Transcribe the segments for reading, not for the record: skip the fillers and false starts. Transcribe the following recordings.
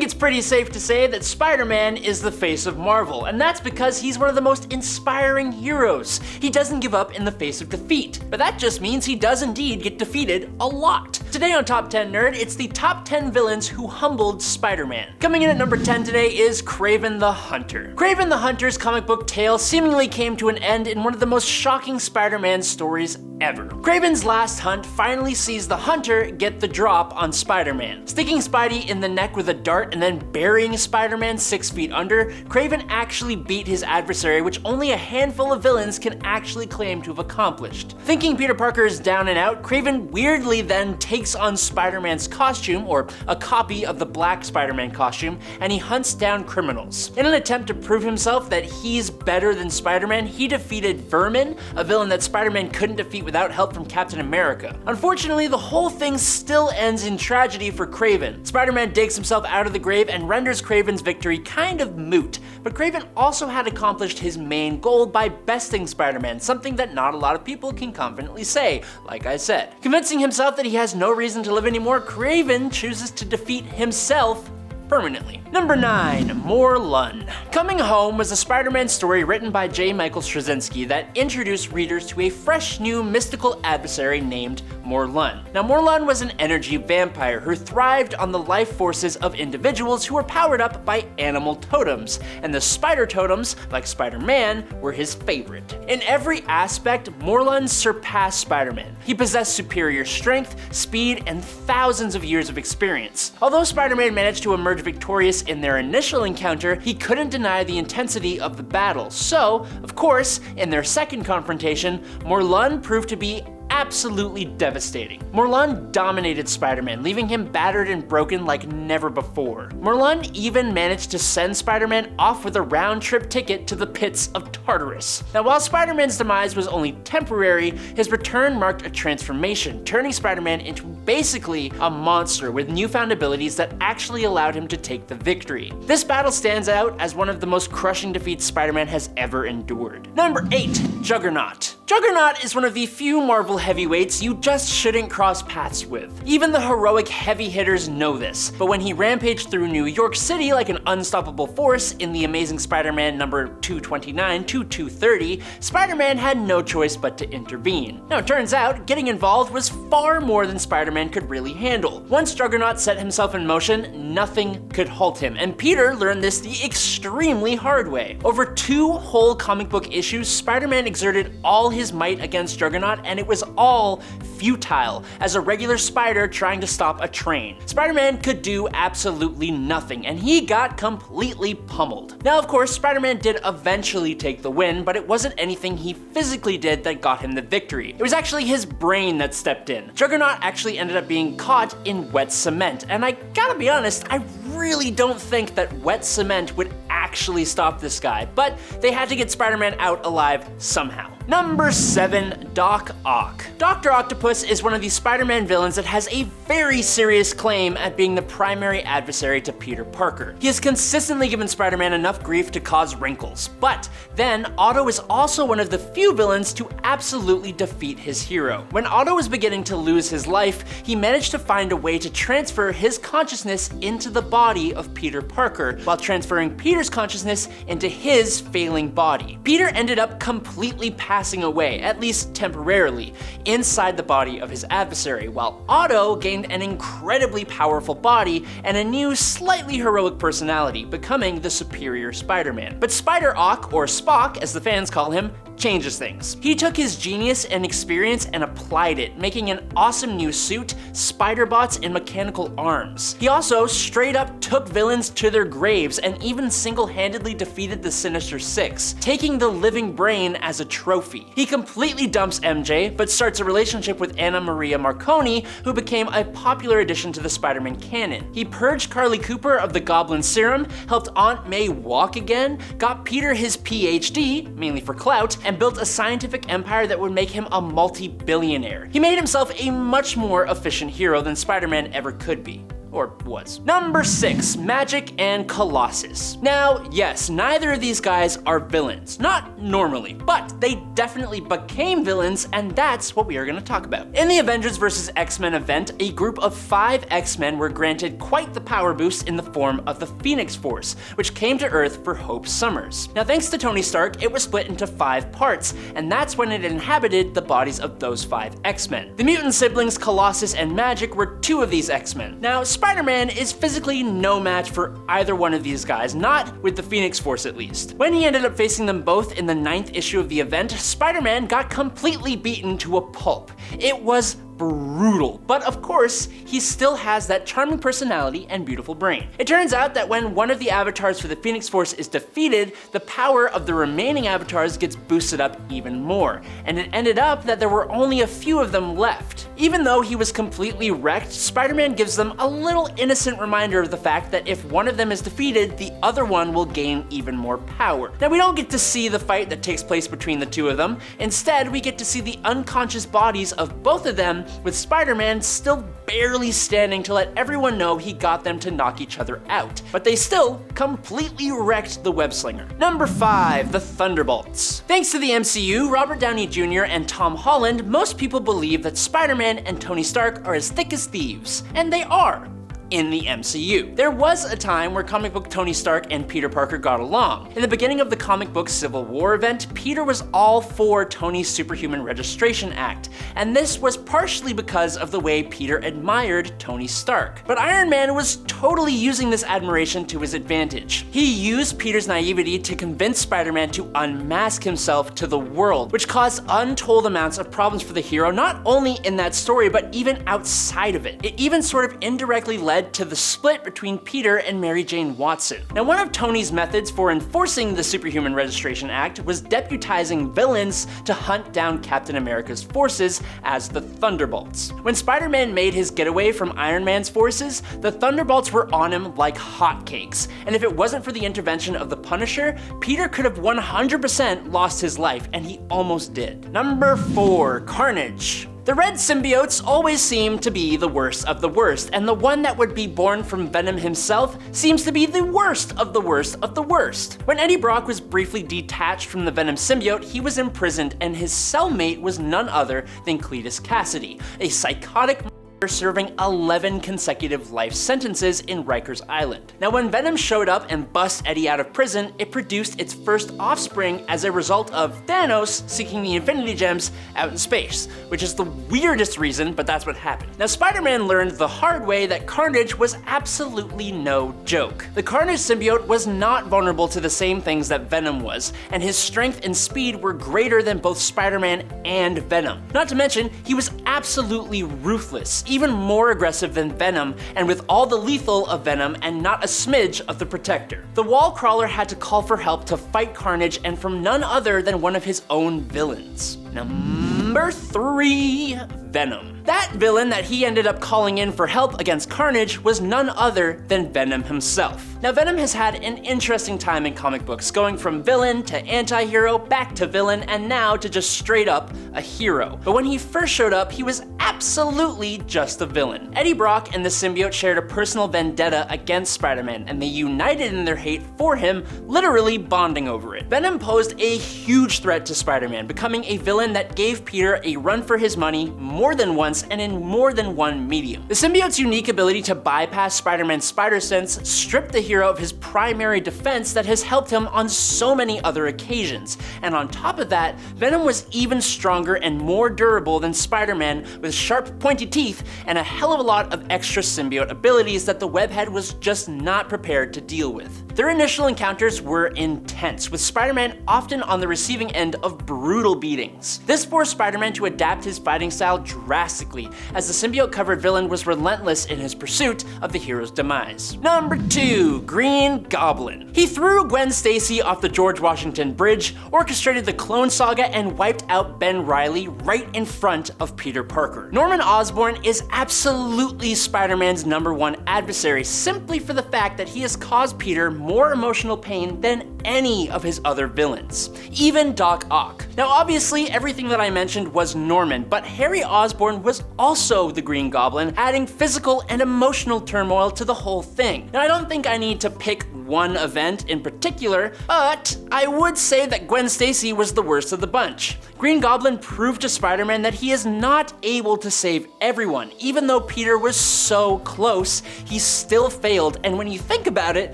think it's pretty safe to say that Spider-Man is the face of Marvel, and that's because he's one of the most inspiring heroes. He doesn't give up in the face of defeat, but that just means he does indeed get defeated a lot. Today on Top 10 Nerd, it's the top 10 villains who humbled Spider-Man. Coming in at number 10 today is Kraven the Hunter. Kraven the Hunter's comic book tale seemingly came to an end in one of the most shocking Spider-Man stories ever. Kraven's last hunt finally sees the Hunter get the drop on Spider-Man. Sticking Spidey in the neck with a dart and then burying Spider-Man 6 feet under, Kraven actually beat his adversary, which only a handful of villains can actually claim to have accomplished. Thinking Peter Parker is down and out, Kraven weirdly then takes on Spider-Man's costume, or a copy of the black Spider-Man costume, and he hunts down criminals. In an attempt to prove himself that he's better than Spider-Man, he defeated Vermin, a villain that Spider-Man couldn't defeat without help from Captain America. Unfortunately, the whole thing still ends in tragedy for Kraven. Spider-Man digs himself out of the grave and renders Kraven's victory kind of moot, but Kraven also had accomplished his main goal by besting Spider-Man, something that not a lot of people can confidently say, like I said. Convincing himself that he has no reason to live anymore, Kraven chooses to defeat himself permanently. Number 9, Morlun. Coming Home was a Spider-Man story written by J. Michael Straczynski that introduced readers to a fresh new mystical adversary named Morlun. Now, Morlun was an energy vampire who thrived on the life forces of individuals who were powered up by animal totems, and the spider totems, like Spider-Man, were his favorite. In every aspect, Morlun surpassed Spider-Man. He possessed superior strength, speed, and thousands of years of experience. Although Spider-Man managed to emerge victorious in their initial encounter, he couldn't deny the intensity of the battle. So, of course, in their second confrontation, Morlun proved to be absolutely devastating. Morlun dominated Spider-Man, leaving him battered and broken like never before. Morlun even managed to send Spider-Man off with a round-trip ticket to the pits of Tartarus. Now, while Spider-Man's demise was only temporary, his return marked a transformation, turning Spider-Man into basically a monster with newfound abilities that actually allowed him to take the victory. This battle stands out as one of the most crushing defeats Spider-Man has ever endured. Number 8, Juggernaut. Juggernaut is one of the few Marvel heavyweights you just shouldn't cross paths with. Even the heroic heavy hitters know this, but when he rampaged through New York City like an unstoppable force in the Amazing Spider-Man number 229 to 230, Spider-Man had no choice but to intervene. Now, it turns out, getting involved was far more than Spider-Man could really handle. Once Juggernaut set himself in motion, nothing could halt him, and Peter learned this the extremely hard way. Over 2 whole comic book issues, Spider-Man exerted all his might against Juggernaut, and it was all futile, as a regular spider trying to stop a train. Spider-Man could do absolutely nothing, and he got completely pummeled. Now, of course, Spider-Man did eventually take the win, but it wasn't anything he physically did that got him the victory. It was actually his brain that stepped in. Juggernaut actually ended up being caught in wet cement, and I gotta be honest, I really don't think that wet cement would actually stop this guy, but they had to get Spider-Man out alive somehow. Number 7, Doc Ock. Dr. Octopus is one of the Spider-Man villains that has a very serious claim at being the primary adversary to Peter Parker. He has consistently given Spider-Man enough grief to cause wrinkles, but then Otto is also one of the few villains to absolutely defeat his hero. When Otto was beginning to lose his life, he managed to find a way to transfer his consciousness into the body of Peter Parker, while transferring Peter's consciousness into his failing body. Peter ended up completely passing away, at least temporarily, inside the body of his adversary, while Otto gained an incredibly powerful body and a new, slightly heroic personality, becoming the superior Spider-Man. But Spider-Ock, or Spock as the fans call him, changes things. He took his genius and experience and applied it, making an awesome new suit, spider bots, and mechanical arms. He also straight up took villains to their graves and even single-handedly defeated the Sinister Six, taking the living brain as a trophy. He completely dumps MJ, but starts a relationship with Anna Maria Marconi, who became a popular addition to the Spider-Man canon. He purged Carly Cooper of the Goblin Serum, helped Aunt May walk again, got Peter his PhD, mainly for clout, and built a scientific empire that would make him a multi-billionaire. He made himself a much more efficient hero than Spider-Man ever could be. or was. Number 6, Magik and Colossus. Now, yes, neither of these guys are villains. Not normally, but they definitely became villains, and that's what we are going to talk about. In the Avengers vs. X-Men event, a group of 5 X-Men were granted quite the power boost in the form of the Phoenix Force, which came to Earth for Hope Summers. Now, thanks to Tony Stark, it was split into 5 parts, and that's when it inhabited the bodies of those 5 X-Men. The mutant siblings Colossus and Magik were 2 of these X-Men. Now, Spider-Man is physically no match for either one of these guys, not with the Phoenix Force at least. When he ended up facing them both in the 9th issue of the event, Spider-Man got completely beaten to a pulp. It was brutal, but of course, he still has that charming personality and beautiful brain. It turns out that when one of the avatars for the Phoenix Force is defeated, the power of the remaining avatars gets boosted up even more, and it ended up that there were only a few of them left. Even though he was completely wrecked, Spider-Man gives them a little innocent reminder of the fact that if one of them is defeated, the other one will gain even more power. Now, we don't get to see the fight that takes place between the 2 of them. Instead, we get to see the unconscious bodies of both of them, with Spider-Man still barely standing to let everyone know he got them to knock each other out. But they still completely wrecked the web-slinger. Number 5, the Thunderbolts. Thanks to the MCU, Robert Downey Jr. and Tom Holland, most people believe that Spider-Man and Tony Stark are as thick as thieves. And they are. In the MCU. There was a time where comic book Tony Stark and Peter Parker got along. In the beginning of the comic book Civil War event, Peter was all for Tony's Superhuman Registration Act, and this was partially because of the way Peter admired Tony Stark. But Iron Man was totally using this admiration to his advantage. He used Peter's naivety to convince Spider-Man to unmask himself to the world, which caused untold amounts of problems for the hero, not only in that story, but even outside of it. It even sort of indirectly led to the split between Peter and Mary Jane Watson. Now, one of Tony's methods for enforcing the Superhuman Registration Act was deputizing villains to hunt down Captain America's forces as the Thunderbolts. When Spider-Man made his getaway from Iron Man's forces, the Thunderbolts were on him like hotcakes, and if it wasn't for the intervention of the Punisher, Peter could have 100% lost his life, and he almost did. Number 4, Carnage. The red symbiotes always seem to be the worst of the worst, and the one that would be born from Venom himself seems to be the worst of the worst of the worst. When Eddie Brock was briefly detached from the Venom symbiote, he was imprisoned, and his cellmate was none other than Cletus Cassidy, a psychotic serving 11 consecutive life sentences in Rikers Island. Now, when Venom showed up and bust Eddie out of prison, it produced its first offspring as a result of Thanos seeking the Infinity Gems out in space, which is the weirdest reason, but that's what happened. Now, Spider-Man learned the hard way that Carnage was absolutely no joke. The Carnage symbiote was not vulnerable to the same things that Venom was, and his strength and speed were greater than both Spider-Man and Venom. Not to mention, he was absolutely ruthless, even more aggressive than Venom, and with all the lethal of Venom and not a smidge of the Protector. The wall crawler had to call for help to fight Carnage, and from none other than one of his own villains. Number 3, Venom. That villain that he ended up calling in for help against Carnage was none other than Venom himself. Now, Venom has had an interesting time in comic books, going from villain to anti-hero, back to villain, and now to just straight up a hero. But when he first showed up, he was absolutely just a villain. Eddie Brock and the symbiote shared a personal vendetta against Spider-Man, and they united in their hate for him, literally bonding over it. Venom posed a huge threat to Spider-Man, becoming a villain that gave Peter a run for his money more than once and in more than one medium. The symbiote's unique ability to bypass Spider-Man's spider sense stripped the hero of his primary defense that has helped him on so many other occasions. And on top of that, Venom was even stronger and more durable than Spider-Man, with sharp, pointy teeth and a hell of a lot of extra symbiote abilities that the webhead was just not prepared to deal with. Their initial encounters were intense, with Spider-Man often on the receiving end of brutal beatings. This forced Spider-Man to adapt his fighting style drastically, as the symbiote-covered villain was relentless in his pursuit of the hero's demise. Number 2, Green Goblin. He threw Gwen Stacy off the George Washington Bridge, orchestrated the Clone Saga, and wiped out Ben Reilly right in front of Peter Parker. Norman Osborn is absolutely Spider-Man's #1 adversary, simply for the fact that he has caused Peter more emotional pain than any of his other villains, even Doc Ock. Now obviously everything that I mentioned was Norman, but Harry Osborn was also the Green Goblin, adding physical and emotional turmoil to the whole thing. Now I don't think I need to pick one event in particular, but I would say that Gwen Stacy was the worst of the bunch. Green Goblin proved to Spider-Man that he is not able to save everyone. Even though Peter was so close, he still failed, and when you think about it,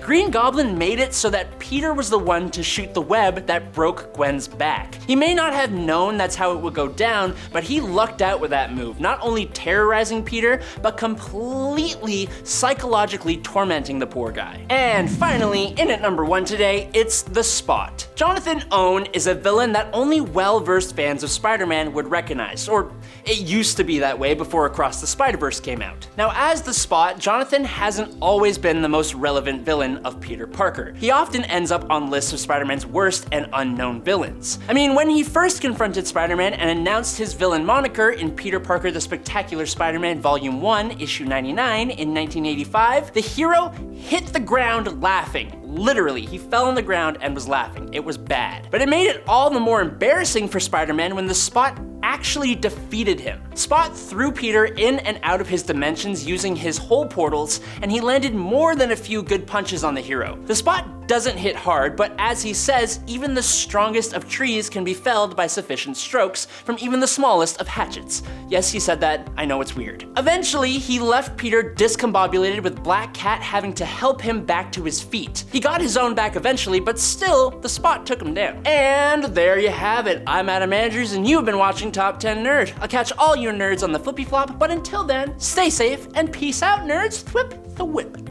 Green Goblin made it so that Peter was the one to shoot the web that broke Gwen's back. He may not have known that's how it would go down, but he lucked out with that move, not only terrorizing Peter, but completely psychologically tormenting the poor guy. And finally, in at number 1 today, it's the Spot. Jonathan Owen is a villain that only well-versed fans of Spider-Man would recognize, or it used to be that way before Across the Spider-Verse came out. Now as the Spot, Jonathan hasn't always been the most relevant villain of Peter Parker. He often ends up on lists of Spider-Man's worst and unknown villains. I mean, when he first confronted Spider-Man and announced his villain moniker in Peter Parker The Spectacular Spider-Man Volume 1, Issue 99 in 1985, the hero hit the ground laughing. Literally, he fell on the ground and was laughing. It was bad. But it made it all the more embarrassing for Spider-Man when the Spot actually defeated him. Spot threw Peter in and out of his dimensions using his hole portals, and he landed more than a few good punches on the hero. The Spot doesn't hit hard, but as he says, even the strongest of trees can be felled by sufficient strokes from even the smallest of hatchets. Yes, he said that, I know it's weird. Eventually, he left Peter discombobulated with Black Cat having to help him back to his feet. He got his own back eventually, but still, the Spot took him down. And there you have it. I'm Adam Andrews, and you've been watching Top 10 Nerd. I'll catch all your nerds on the flippy flop, but until then, stay safe and peace out, nerds. Thwip the whip.